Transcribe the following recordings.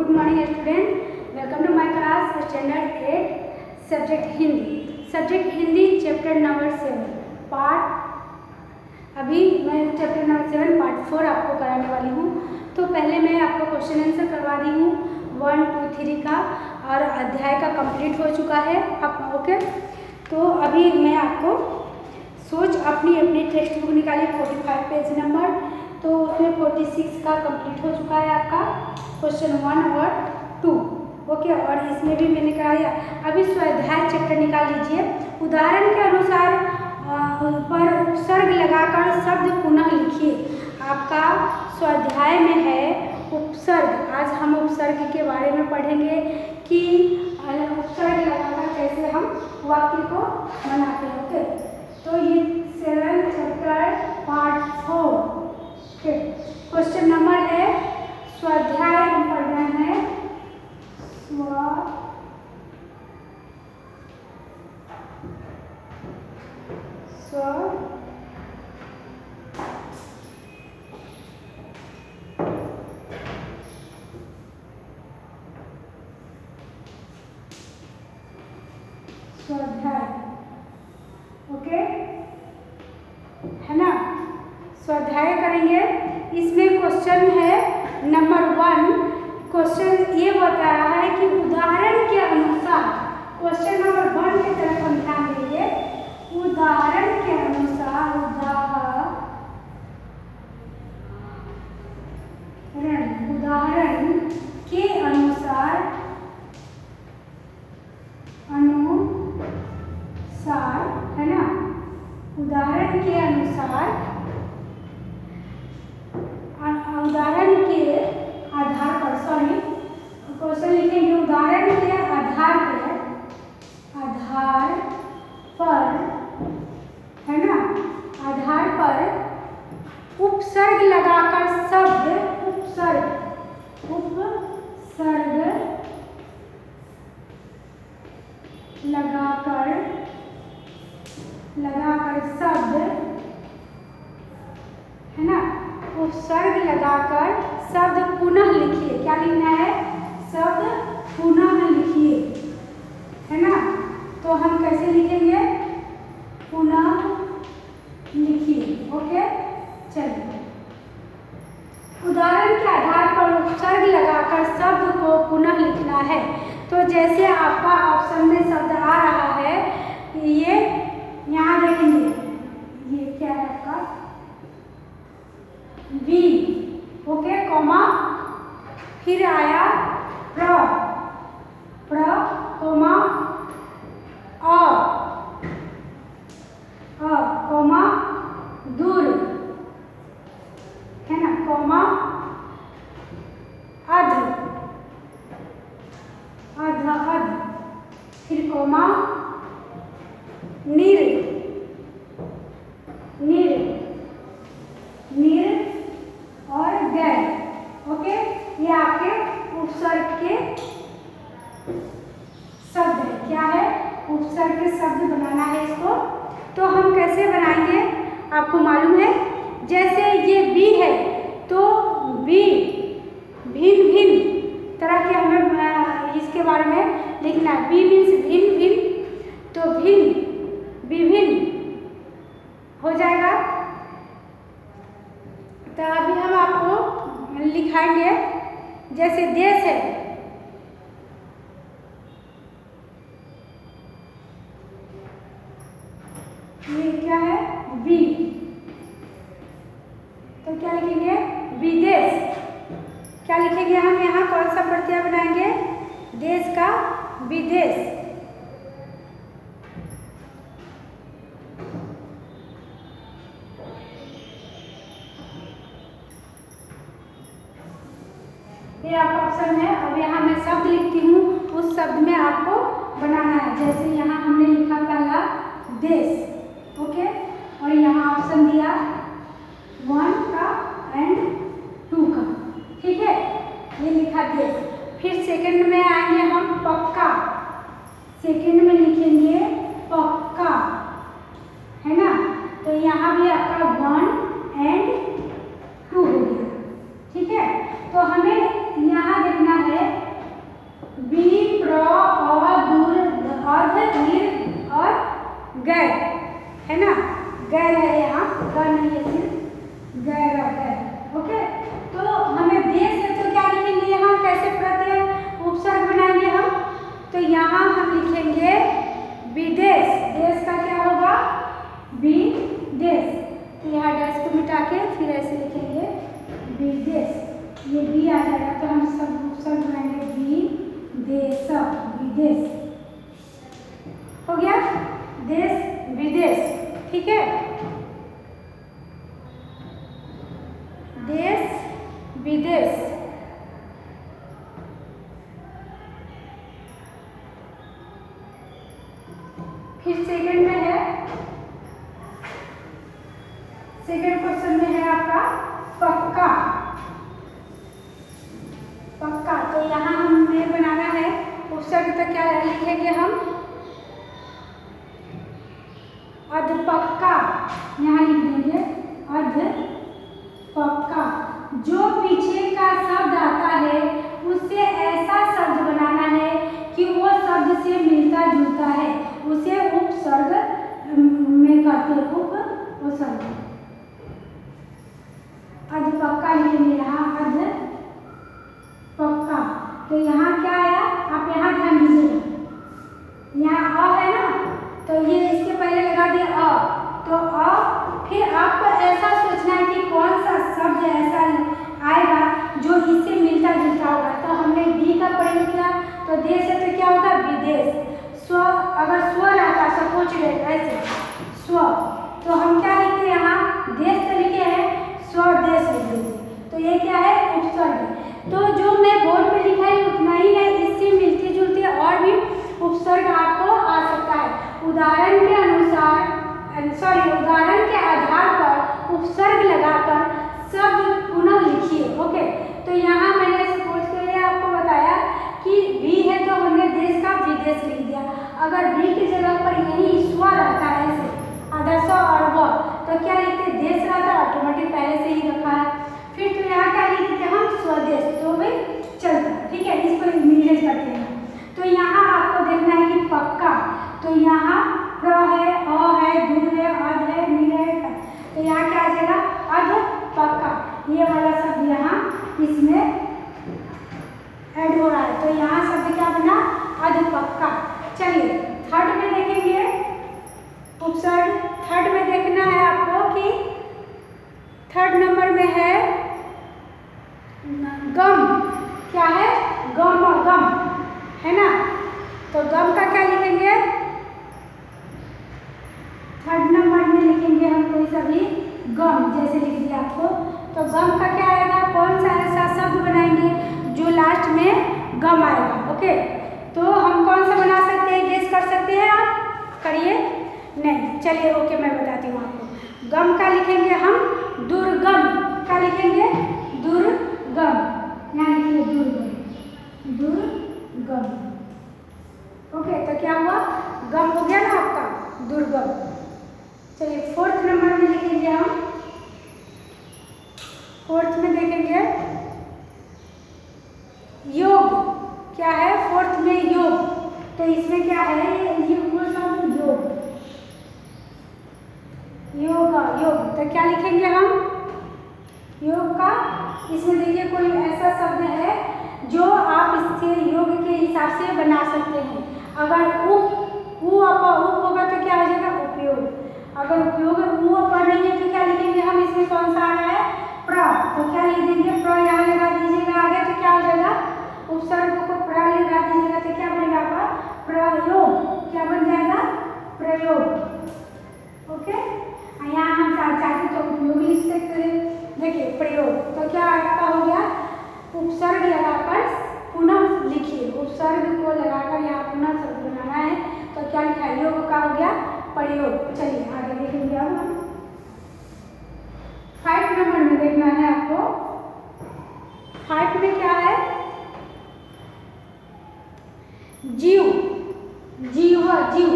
Good morning student, welcome to my class standard 8 subject Hindi chapter number 7 part. अभी मैं chapter number 7 part 4 आपको कराने वाली हूँ। तो पहले मैं आपको क्वेश्चन आंसर करवा दी हूँ 1, 2, 3 का, और अध्याय का कंप्लीट हो चुका है आप ओके। तो अभी मैं आपको सोच अपनी टेक्स्ट बुक निकाली 45 पेज नंबर, तो उसमें 46 का कंप्लीट हो चुका है आपका क्वेश्चन 1 और 2 ओके। और इसमें भी मैंने कराया। अभी स्वाध्याय चैप्टर निकाल लीजिए। उदाहरण के अनुसार पर उपसर्ग लगाकर शब्द पुनः लिखिए। आपका स्वाध्याय में है उपसर्ग। आज हम उपसर्ग के बारे में पढ़ेंगे कि उपसर्ग लगाकर कैसे हम वाक्य को बनाते हैं ओके। तो ये 7 चैप्टर पार्ट 4 क्वेश्चन नंबर है स्वाध्याय पढ़ना है स्वाध्याय ओके है ना। स्वाध्याय करेंगे। इसमें क्वेश्चन है नंबर 1। क्वेश्चन ये बता रहा है कि उदाहरण के अनुसार, क्वेश्चन नंबर 1 की तरफ हम ध्यान देंगे। उदाहरण के अनुसार, उदाहरण के अनुसार है ना। उदाहरण के अनुसार, उदाहरण के आधार पर, सॉरी क्वेश्चन लिखेंगे उदाहरण के आधार पर है ना, आधार पर उपसर्ग लगाकर शब्द उपसर्ग लगाकर शब्द है ना, उपसर्ग लगाकर शब्द पुनः लिखिए। क्या लिखना है? शब्द पुनः लिखिए है ना। तो हम कैसे लिखेंगे? पुनः लिखिए ओके। चलिए, उदाहरण के आधार पर उपसर्ग लगाकर शब्द को पुनः लिखना है। तो जैसे आपका ऑप्शन में शब्द आ रहा है, ये यहाँ देखेंगे, ये क्या है आपका बी ओके, कॉमा, फिर आया प्र कॉमा अ कॉमा दूर है ना, कॉमा अध फिर कॉमा निर और गैर ओके। ये आपके उपसर्ग के शब्द है। क्या है? उपसर्ग के शब्द बनाना है इसको। तो हम कैसे बनाएंगे आपको मालूम है। जैसे ये बी है तो बी भिन्न तरह के हमें इसके बारे में लिखना है। बी मीन्स भिन्न, तो विभिन्न हो जाएगा। तो अभी हम आपको लिखाएंगे। जैसे देश है, ये क्या है? बी, तो क्या लिखेंगे? विदेश। क्या लिखेंगे हम यहाँ? कौन सा प्रत्यय बनाएंगे? देश का विदेश। ये आपका ऑप्शन है। अब यहाँ मैं शब्द लिखती हूँ, उस शब्द में आपको बनाना है। जैसे यहाँ हमने लिखा पहला देश ओके, और यहाँ ऑप्शन दिया 1 का एंड 2 का, ठीक है, ये लिखा देश। फिर सेकंड में आएंगे हम पक्का। सेकंड में लिखेंगे पक्का है ना। तो यहाँ भी आपका 1 एंड 2 हो गया, ठीक है। तो हमें यहाँ देखना है है। ओके, तो हमें देश है तो क्या लिखेंगे यहाँ, कैसे प्रत्यय उपसर्ग बनाएंगे हम, तो यहाँ हम लिखेंगे विदेश। देश का क्या होगा, विदेश। तो यहाँ डैश को मिटा के फिर ऐसे लिखेंगे विदेश, ये बी आ जाएगा तो हम सब उपसर्ग बनाएंगे विदेश, विदेश हो गया, देश विदेश। ठीक है, देश विदेश। फिर सेकंड में है, सेकंड क्वेश्चन में है आपका पक्का। पक्का, तो यहाँ हमें बनाना है उपसर्ग, तो क्या लिखेंगे हम, अधपक्का। यहाँ लिख देंगे अधपक्का। जो पीछे का शब्द आता है उससे ऐसा शब्द बनाना है कि वो शब्द से मिलता जुलता है, उसे उपसर्ग में करते हैं, उपसर्ग। अधपक्का लिखेंगे यहाँ अधपक्का। तो यहाँ क्या आया, आप यहाँ ध्यान दीजिएगा, यहाँ अ है ना, तो ये इसके पहले लगा दिया अ, तो अ, फिर आपको ऐसा सोचना है कि कौन सा शब्द ऐसा आएगा जो इससे मिलता जुलता होगा। तो हमने डी का प्रयोग किया, तो देश है तो क्या होगा विदेश। स्व, अगर स्व रहता सपोज ऐसे स्व, तो हम क्या लिखते हैं यहाँ, देश तो लिखे हैं, स्वदेश लिख दीजिए, तो ये क्या है, उपसर्ग। तो जो मैं बोर्ड पे लिखा है उतना ही है, इससे मिलती जुलती और भी उपसर्ग आपको आ सकता है। उदाहरण के अनुसार उदाहरण के आधार पर उपसर्ग लगाकर शब्द पुनः लिखिए। ओके, तो यहाँ मैंने सपोज के लिए आपको बताया कि भी है तो हमने देश का विदेश लिख दिया। अगर भी की जगह पर यही स्व रहता है ऐसे आधा स्व और व, तो क्या लिखते, देश रहता ऑटोमेटिक पहले से ही रखा है, फिर तो यहाँ क्या लिखते हम स्वदेश, तो भाई चलता। ठीक है, इसको मैनेज करते हैं। तो यहाँ आपको देखना है कि पक्का, तो यहाँ प्र है, अ है, दूर है, अध है, नीर है, तो यहाँ क्या आ जाएगा अधपक्का। ये वाला शब्द यहाँ इसमें ऐड हो रहा है, तो यहाँ शब्द क्या बना, अधपक्का। चलिए थर्ड में देखेंगे उपसर्ग। थर्ड में देखना है आपको कि थर्ड नंबर में है गम। क्या है, गम, गम है ना, तो गम का क्या लिखेंगे, थर्ड नंबर में लिखेंगे हम कोई सा भी गम, जैसे लिख दिया आपको। तो गम का क्या आएगा, कौन सा ऐसा शब्द बनाएंगे जो लास्ट में गम आएगा। ओके, तो हम कौन सा बना सकते हैं, गेस कर सकते हैं आप, करिए। नहीं, चलिए ओके मैं बताती हूँ आपको। गम का लिखेंगे हम दुर्गम। क्या लिखेंगे, दुर्गम, यहाँ लिखिए दुर्गम, दुर्गम। ओके, तो क्या हुआ, गम हो गया ना आपका, दुर्गम। चलिए फोर्थ नंबर में लिखेंगे हम, फोर्थ में देखेंगे योग। क्या है, फोर्थ में योग, तो इसमें क्या है, ये वो सब योग, योगा, योग, तो क्या लिखेंगे हम योग का। इसमें देखिए कोई ऐसा शब्द है जो आप इससे योग के हिसाब से बना सकते हैं। अगर उप होगा तो क्या हो जाएगा, उपयोग। अगर उपयोग पर नहीं है तो क्या लिखेंगे हम, इसमें कौन सा आ रहा है, प्र, तो क्या लिख देंगे, प्र यहाँ लगा दीजिएगा आगे, तो क्या हो जाएगा, उपसर्ग को प्र लगा दीजिएगा, तो क्या बनेगा आपका प्रयोग। क्या बन जाएगा, प्रयोग। ओके, यहाँ हम चाहते तो उपयोग लिख सकते हैं। देखिए प्रयोग, तो क्या आपका हो गया, उपसर्ग लगाकर पुनः लिखिए, उपसर्ग को लगाकर यहाँ पुनः शब्द बनाना है, तो क्या लिखा है, योग का हो गया प्रयोग। चलिए आगे देखेंगे अब हम 5 नंबर में देखना है आपको। 5 में क्या है, जीव, जीव, जीव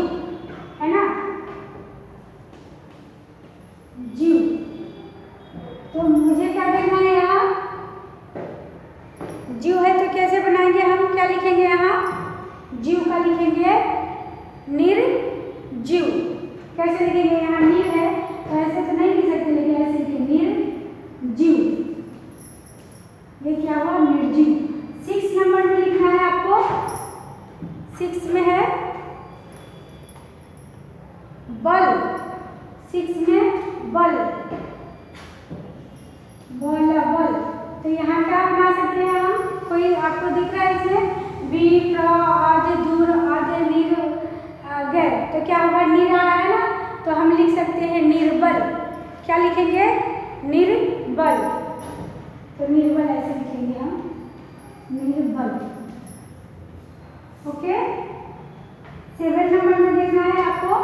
है ना, जीव। तो मुझे क्या देखना है यहाँ, जीव है तो कैसे बनाएंगे हम, क्या लिखेंगे यहाँ, जीव का लिखेंगे निर्जीव। कैसे लिखेंगे, यहाँ नीर है तो ऐसे तो नहीं लिख सकते, लेकिन ऐसे लिखेंगे निर्जीव। ये क्या हुआ, निर्जीव। 6 नंबर में लिखना है आपको, 6 में है बल, 6 में बल, बल। तो यहाँ क्या बना सकते हैं हम, कोई आपको दिख रहा है इसमें बी प्र आदि दूर आदि नीर गैर, तो क्या होगा, नीर आ रहा है ना, तो हम लिख सकते हैं निर्बल। क्या लिखेंगे, निर्बल। तो निर्बल ऐसे लिखेंगे हम, निर्बल। ओके। 7 नंबर में देखना है आपको,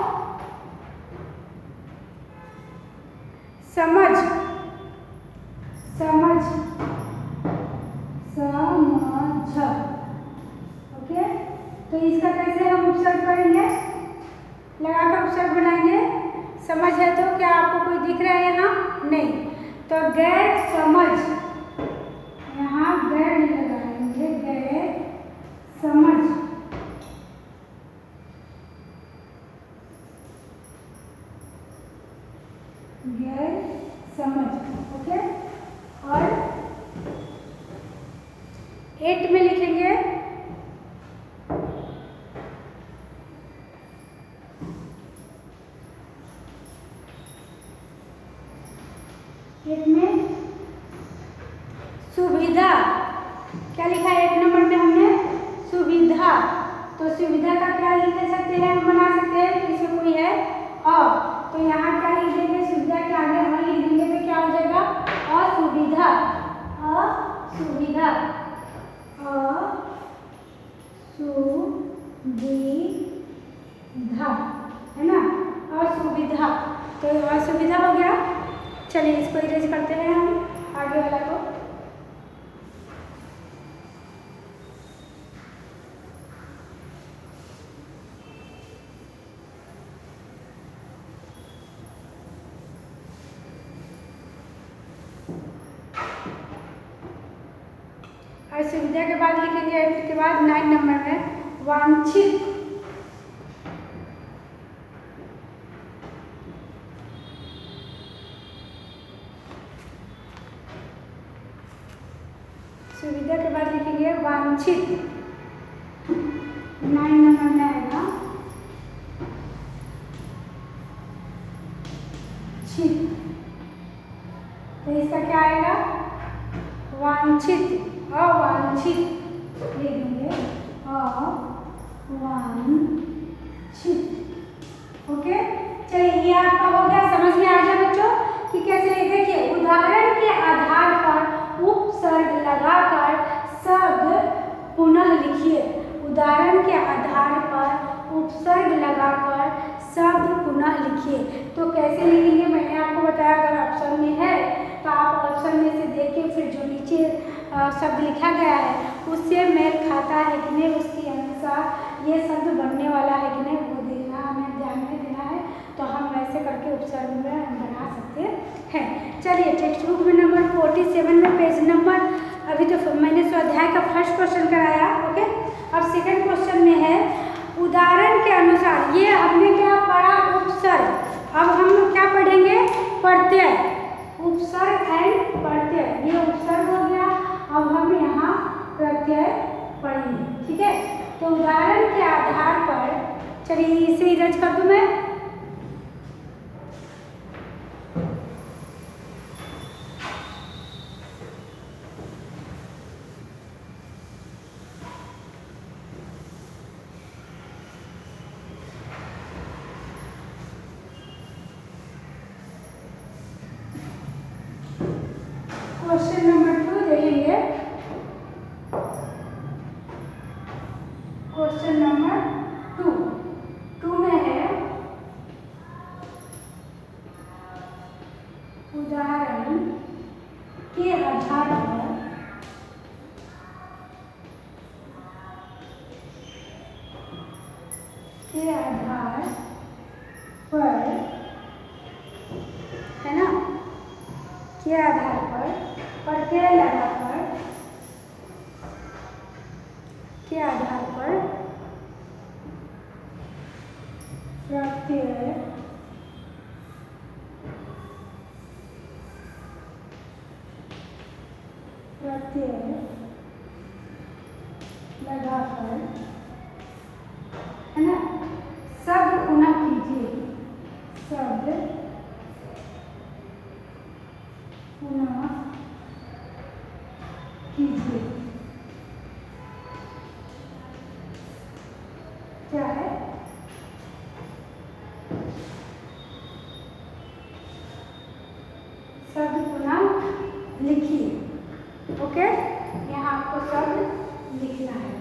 समझ, समझ, समझ। ओके। तो इसका कैसे हम उपसर्ग करेंगे, लगाकर उपसर्ग बनाएंगे। समझ है तो क्या आपको कोई दिख रहा है यहाँ, नहीं, तो गैर समझ, यहाँ गैर नहीं लगाएंगे, गैर समझ। गैर समझ। ओके। और 8 में लिखेंगे सुविधा। क्या लिखा है 8 नंबर में हमने, सुविधा। तो सुविधा का क्या लिख सकते हैं, हम बना सकते हैं, इसमें कोई है अ, तो यहाँ क्या लिख देंगे, सुविधा के आगे अ लिख देंगे, तो क्या हो जाएगा, असुविधा, असुविधा, असुविधा, है ना, असुविधा। तो असुविधा हो गया। चलिए इसको इरेज करते हैं हम आगे वाला को। असुविधा के बाद लिखेंगे, के बाद 9 नंबर में वांछित, सुविधा के बाद लिखेंगे वांछित। 9 नंबर में आएगा छित, तो इसका क्या आएगा, वांछित, अवांछित लिख देंगे, अवांछित। ओके। चलिए ये आपका हो गया, समझ में आ गया बच्चों कि कैसे। देखिए उदाहरण के आधार पर उपसर्ग लगाकर शब्द पुनः लिखिए। उदाहरण के आधार पर उपसर्ग लगाकर शब्द पुनः लिखिए। तो कैसे लिखेंगे मैंने आपको बताया, अगर ऑप्शन में है तो आप ऑप्शन में से देखिए, फिर जो नीचे शब्द लिखा गया है उससे मेल खाता है कि नहीं, उसके अनुसार ये शब्द बनने वाला है कि नहीं, वो देखना हमें ध्यान में देना है। तो हम वैसे करके उपसर्ग में बना सकते हैं। चलिए टेक्स्ट बुक में नंबर 47 में पेज नंबर, अभी तो मैंने स्वाध्याय का फर्स्ट क्वेश्चन कराया। ओके। अब सेकंड क्वेश्चन में है उदाहरण के अनुसार, ये हमने क्या पढ़ा, उपसर्ग। अब हम क्या पढ़ेंगे, प्रत्यय, उपसर्ग एंड प्रत्यय। ये उपसर्ग हो गया, अब हम यहाँ प्रत्यय पढ़ेंगे। ठीक है। तो उदाहरण के आधार पर, चलिए इसे इरेज कर दूं मैं। क्वेश्चन नंबर 2 देखेंगे। क्वेश्चन नंबर 2 में है उदाहरण के आधार पर है ना, के आधार पर प्रत्यय लगाकर, के आधार पर प्रत्यय प्रत्यय लगाकर, है ना, शब्द पुनः कीजिए, शब्द पुनः कीजिए। क्या है? शब्द पुनः लिखिए। ओके, यहाँ आपको शब्द लिखना है।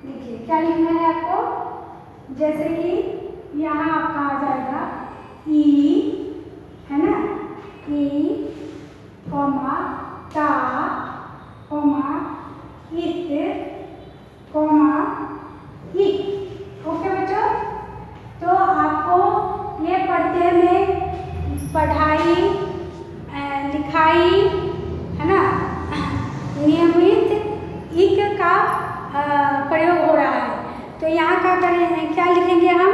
लिखिए, क्या लिखना है आपको? जैसे कि यहाँ आपका आ जाएगा ई, है ना, ई कॉमा ता कॉमा इत कॉमा इक। ओके बच्चों, तो आपको ये पढ़ते में पढ़ाई, लिखाई, है ना, नियमित इक का प्रयोग हो रहा है। तो यहाँ क्या करें, क्या लिखेंगे हम?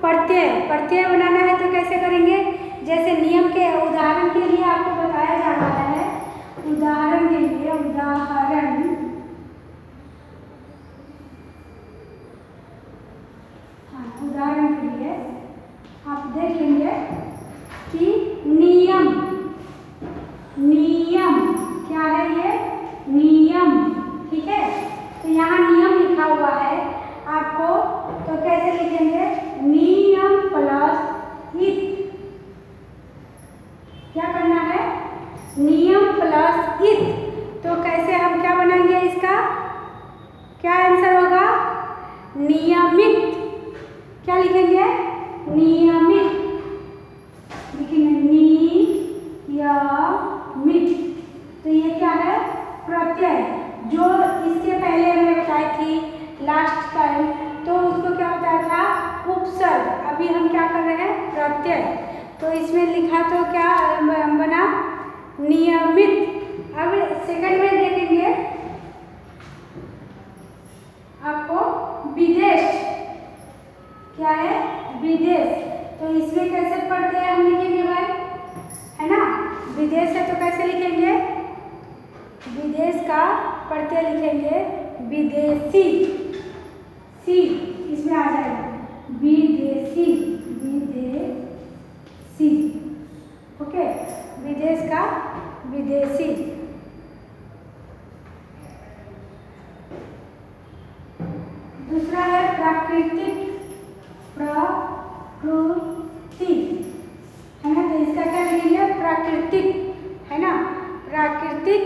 प्रत्यय। प्रत्यय बनाना है तो कैसे करेंगे? जैसे नियम के उदाहरण के लिए आपको बताया जा रहा है। उदाहरण के लिए, उदाहरण के लिए आप देख लेंगे कि नियम, नियम क्या है? ये नियम, ठीक है। तो यहाँ नियम लिखा हुआ है आपको, तो कैसे लिखेंगे? नियम प्लस इत। क्या करना है? नियम प्लस इत। तो कैसे हम क्या बनाएंगे इसका? क्या आंसर होगा? नियमित। क्या लिखेंगे? नियमित लिखेंगे, नियमित। तो ये क्या है? प्रत्यय। जो इससे पहले हमने बताई थी लास्ट टाइम, तो उसको क्या बताया था? उपसर्ग। अभी हम क्या कर रहे हैं? प्रत्यय। तो इसमें लिखा तो क्या बना? नियमित। अब सेकंड में देखेंगे आपको विदेश। क्या है? विदेश। तो इसमें कैसे पढ़ते हैं हम? लिखेंगे भाई, है ना, विदेश है तो कैसे लिखेंगे? विदेश का प्रत्यय लिखेंगे विदेशी, सी इसमें आ जाएगा, विदेशी, विदेशी। ओके, विदेश का विदेशी। दूसरा है प्राकृतिक, प्रकृति, है ना, तो इसका क्या लिखेंगे? प्राकृतिक, है ना, प्राकृतिक,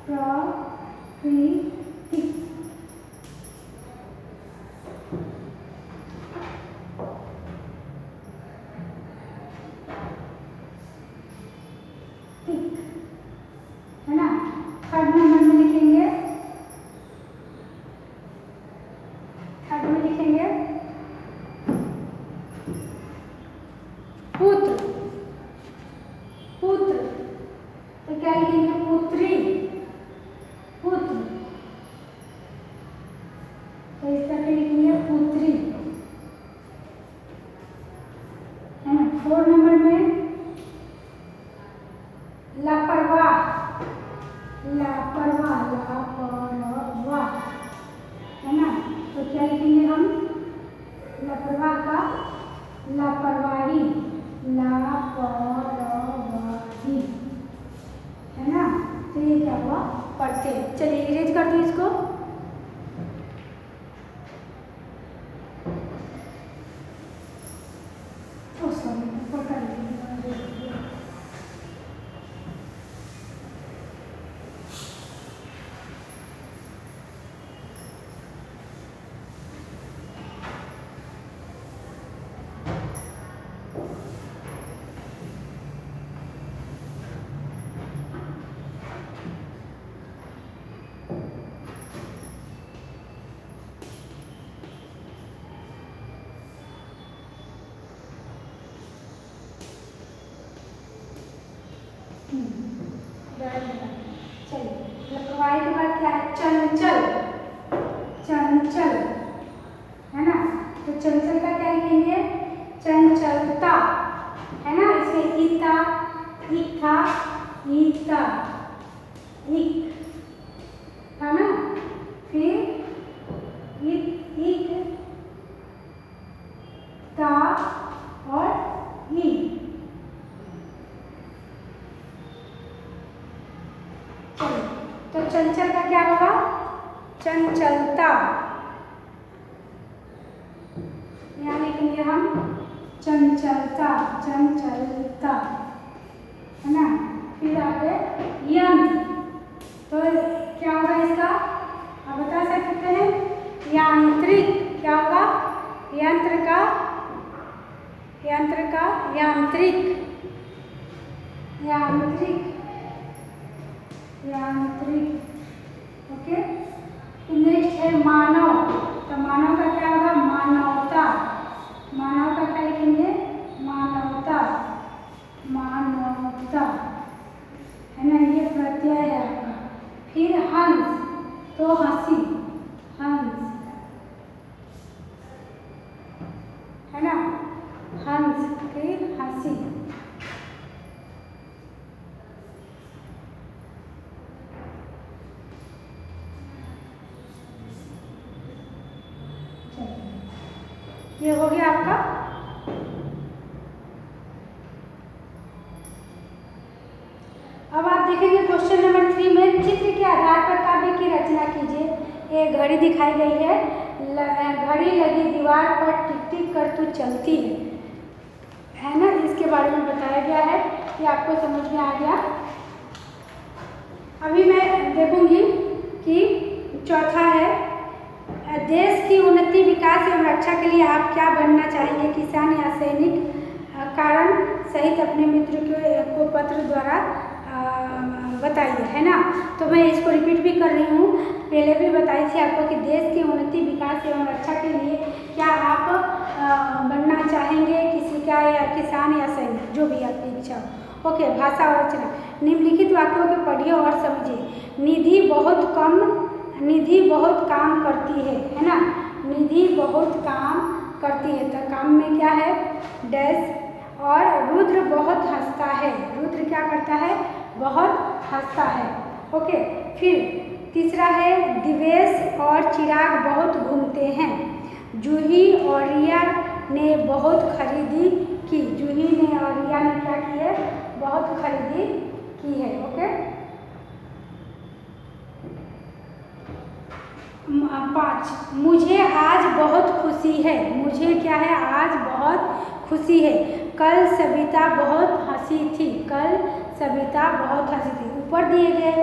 प्राकृतिक। है ना, थर्ड नंबर में लिखेंगे, थर्ड में लिखेंगे पुत्र, पुत्र। तो क्या लिखेंगे? पुत्री, पुत्र। तो इस तरह लिखेंगे पुत्री, है ना। 4 नंबर में लापरवाह, लापरवाह, लापरवाह, है ना। तो क्या लिखेंगे हम? लापरवाह का लापरवाही, लापरवाही, है ना। तो ये क्या हुआ? पढ़ते। चलिए इरेज कर दो इसको। चलिए, लापरवाही के बाद क्या है? चंचल, चंचल, था, इक, था ना, फिर इक, ता और ई। चलिए, तो चंचल का क्या होगा? चंचलता। यहाँ लिखेंगे हम चंचलता, चंचलता, है ना। फिर आगे यंत्र, तो क्या होगा इसका? आप बता सकते हैं? यांत्रिक। क्या होगा? यंत्र का यांत्रिक, यांत्रिक, यांत्रिक। ओके। नेक्स्ट है मानव, तो मानव का क्या होगा? मानवता। मानव का क्या लिखेंगे? मानवता, मानवता, है ना, ये प्रत्यय है आपका। फिर हंस, तो हंसी, हंस, है ना, हंस, फिर हंसी। ये हो गया आपका। अब आप देखेंगे क्वेश्चन नंबर 3 में चित्र के आधार पर काव्य की रचना कीजिए। एक घड़ी दिखाई गई है, घड़ी लगी दीवार पर टिक टिक कर तू चलती है ना। इसके बारे में बताया गया है कि आपको समझ में आ गया। अभी मैं देखूंगी कि चौथा है, देश की उन्नति, विकास एवं रक्षा के लिए आप क्या बनना चाहेंगे? किसान या सैनिक? कारण सहित अपने मित्र को पत्र द्वारा बताइए, है ना। तो मैं इसको रिपीट भी कर रही हूँ, पहले भी बताई थी आपको कि देश की उन्नति, विकास एवं रक्षा के लिए क्या आप बनना चाहेंगे? किसी का, या किसान या सैनिक, जो भी आपकी इच्छा हो। ओके। भाषा और रचना, निम्नलिखित वाक्यों को पढ़िए और समझिए। निधि बहुत काम करती है ना। निधि बहुत काम करती है, तो काम में क्या है? डैश। और रुद्र बहुत हंसता है, रुद्र क्या करता है? बहुत हंसता है। ओके। फिर तीसरा है, दिवेश और चिराग बहुत घूमते हैं। जूही और रिया ने बहुत खरीदी की। जूही ने और रिया ने क्या की है? बहुत खरीदी की है। ओके। 5, मुझे आज बहुत खुशी है। मुझे क्या है? आज बहुत खुशी है। कल सविता बहुत हंसी थी। कल सविता बहुत हंसी थी। ऊपर दिए गए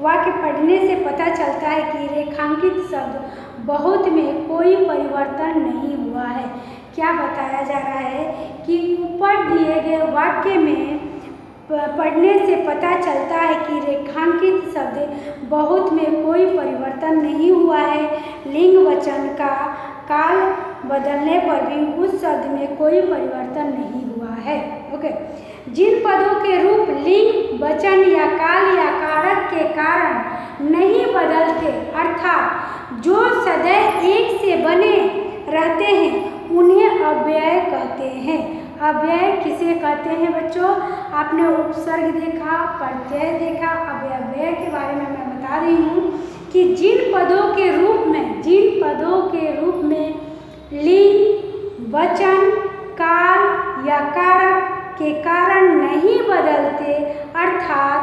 वाक्य पढ़ने से पता चलता है कि रेखांकित शब्द बहुत में कोई परिवर्तन नहीं हुआ है। क्या बताया जा रहा है कि ऊपर दिए गए वाक्य में पढ़ने से पता चलता है कि रेखांकित शब्द बहुत में कोई परिवर्तन नहीं हुआ है। लिंग वचन का काल बदलने पर भी उस शब्द में कोई परिवर्तन नहीं हुआ है। ओके। जिन पदों के रूप लिंग, वचन या काल या कारक के कारण नहीं बदलते, अर्थात जो सदैव एक से बने रहते हैं, उन्हें अव्यय कहते हैं। अव्यय किसे कहते हैं बच्चों? आपने उपसर्ग देखा, प्रत्यय देखा। अव्यय के बारे में मैं बता रही हूँ कि जिन पदों के रूप में लिंग, वचन, काल या कारक के कारण नहीं बदलते, अर्थात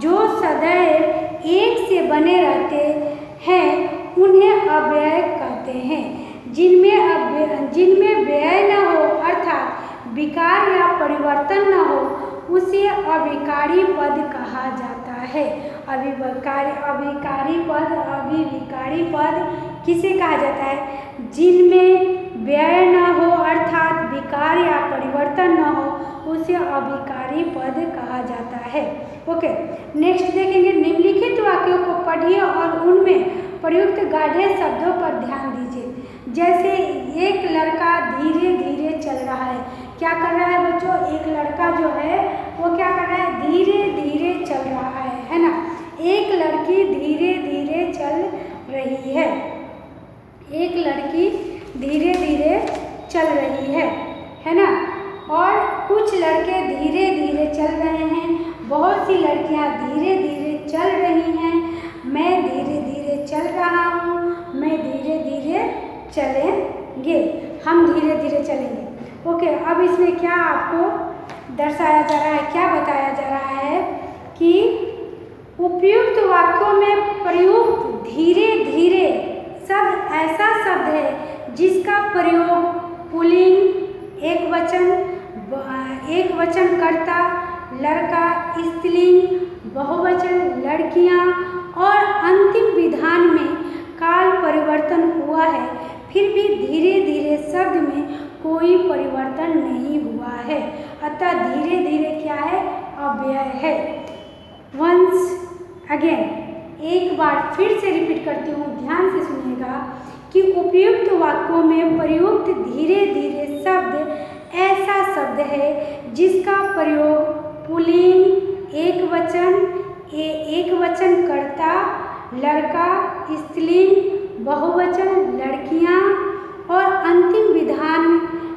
जो सदैव एक से बने रहते हैं, उन्हें अव्यय कहते हैं। जिनमें व्यय न हो, अर्थात विकार या परिवर्तन न हो, उसे अविकारी पद कहा जाता है। अविकारी पद किसे कहा जाता है? जिनमें व्यय न हो, अर्थात विकार या परिवर्तन न हो, उसे अविकारी पद कहा जाता है। ओके। नेक्स्ट देखेंगे, निम्नलिखित वाक्यों को पढ़िए और उनमें प्रयुक्त गाढ़े शब्दों पर ध्यान दीजिए। जैसे एक लड़का धीरे धीरे चल रहा है। क्या कर रहा है बच्चों? एक लड़का जो है वो क्या कर रहा है? धीरे धीरे चल रहा है ना। एक लड़की धीरे धीरे चल रही है। एक लड़की धीरे धीरे चल रही है ना। और कुछ लड़के धीरे धीरे चल रहे हैं। बहुत सी लड़कियां धीरे धीरे चल रही हैं, मैं धीरे धीरे चल रहा हूँ, मैं धीरे धीरे चलेंगे, हम धीरे धीरे चलेंगे। ओके, अब इसमें क्या आपको दर्शाया जा रहा है, क्या बताया जा रहा है कि उपयुक्त वाक्यों में प्रयुक्त धीरे धीरे शब्द ऐसा शब्द है जिसका प्रयोग पुल्लिंग, एक वचन कर्ता, लड़का, स्त्रीलिंग, बहुवचन लड़कियां और अंतिम विधान में काल परिवर्तन हुआ है, फिर भी धीरे धीरे शब्द में कोई परिवर्तन नहीं हुआ है। अतः धीरे धीरे क्या है, अव्यय है। वंस अगेन, एक बार फिर से रिपीट करती हूँ, ध्यान से सुनिएगा कि उपयुक्त वाक्यों में प्रयुक्त धीरे धीरे शब्द ऐसा शब्द है जिसका प्रयोग पुल्लिंग, एक वचन कर्ता, लड़का, स्त्रीलिंग, बहुवचन लड़कियां और अंतिम विधान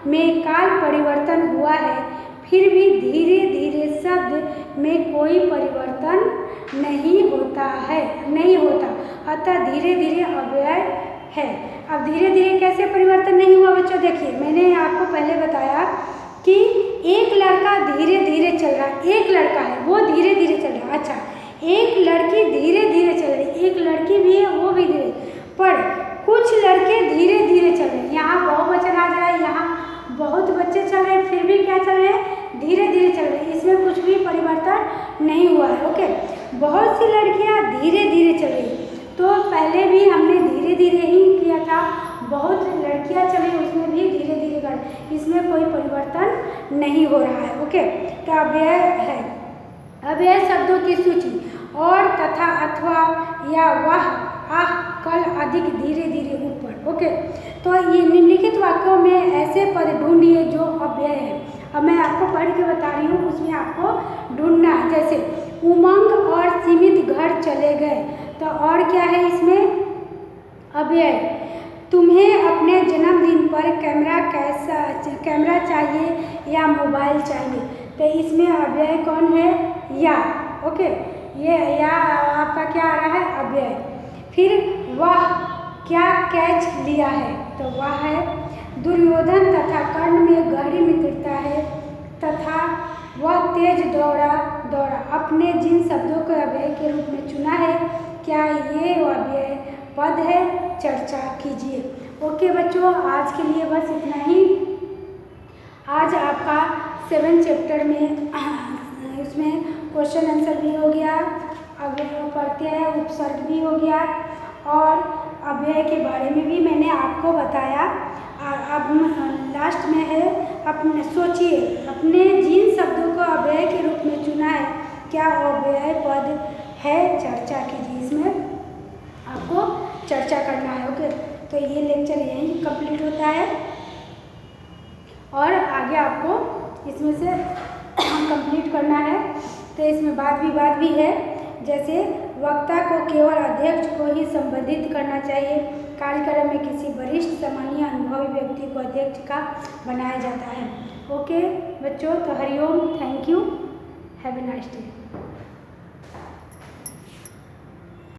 में काल परिवर्तन हुआ है, फिर भी धीरे धीरे शब्द में कोई परिवर्तन नहीं होता है, नहीं होता। अतः धीरे धीरे अव्यय है। अब धीरे धीरे कैसे परिवर्तन नहीं हुआ बच्चों, देखिए मैंने आपको पहले बताया कि एक लड़का धीरे धीरे चल रहा है, एक लड़का है वो धीरे धीरे चल रहा है। अच्छा, एक लड़की धीरे धीरे चल रही है, एक लड़की भी है वो भी धीरे, पर कुछ लड़के धीरे धीरे चल रहे हैं। यहाँ बहुवचन आ जाए, यहाँ बहुत बच्चे चल रहे हैं, फिर भी क्या चल रहे हैं, धीरे धीरे चल रहे हैं, इसमें कुछ भी परिवर्तन नहीं हुआ है। ओके, बहुत सी लड़कियाँ धीरे धीरे चल रही है, तो पहले भी हमने धीरे धीरे ही किया था, बहुत लड़कियां चली उसमें भी धीरे धीरे कर, इसमें कोई परिवर्तन नहीं हो रहा है। ओके, तो अव्यय है। अव्यय शब्दों की सूची और, तथा, अथवा या वह, आह, कल, अधिक, धीरे धीरे, ऊपर। ओके, तो ये निम्नलिखित वाक्यों में ऐसे पद ढूंढिए जो अव्यय है। अब मैं आपको पढ़ के बता रही हूँ, उसमें आपको ढूंढना है। जैसे उमंग और सीमित घर चले गए, तो और क्या है इसमें, अव्यय। तुम्हें अपने जन्मदिन पर कैमरा चाहिए या मोबाइल चाहिए, तो इसमें अव्यय कौन है, या। ओके, ये या आपका क्या आ रहा है, अव्यय। फिर वह क्या कैच लिया है, तो वह है। दुर्योधन तथा कर्ण में गहरी मित्रता है, तथा वह तेज दौड़ा। अपने जिन शब्दों को अव्यय के रूप में चुना है, क्या ये अव्यय पद है, चर्चा कीजिए। ओके बच्चों, आज के लिए बस इतना ही। आज आपका 7 चैप्टर में इसमें क्वेश्चन आंसर भी हो गया, अब प्रत्यय उपसर्ग भी हो गया, और अव्यय के बारे में भी मैंने आपको बताया। अब लास्ट में है, अपने सोचिए, अपने जिन शब्दों को अव्यय के रूप में चुना है, क्या अव्यय पद है, चर्चा कीजिए। इसमें आपको चर्चा करना है। ओके, तो ये लेक्चर यहीं कंप्लीट होता है, और आगे आपको इसमें से कंप्लीट करना है। तो इसमें बात भी है, जैसे वक्ता को केवल अध्यक्ष को ही संबोधित करना चाहिए। कार्यक्रम में किसी वरिष्ठ सम्मानीय अनुभवी व्यक्ति को अध्यक्ष का बनाया जाता है। ओके बच्चों, तो Hariom, thank you, have a nice day.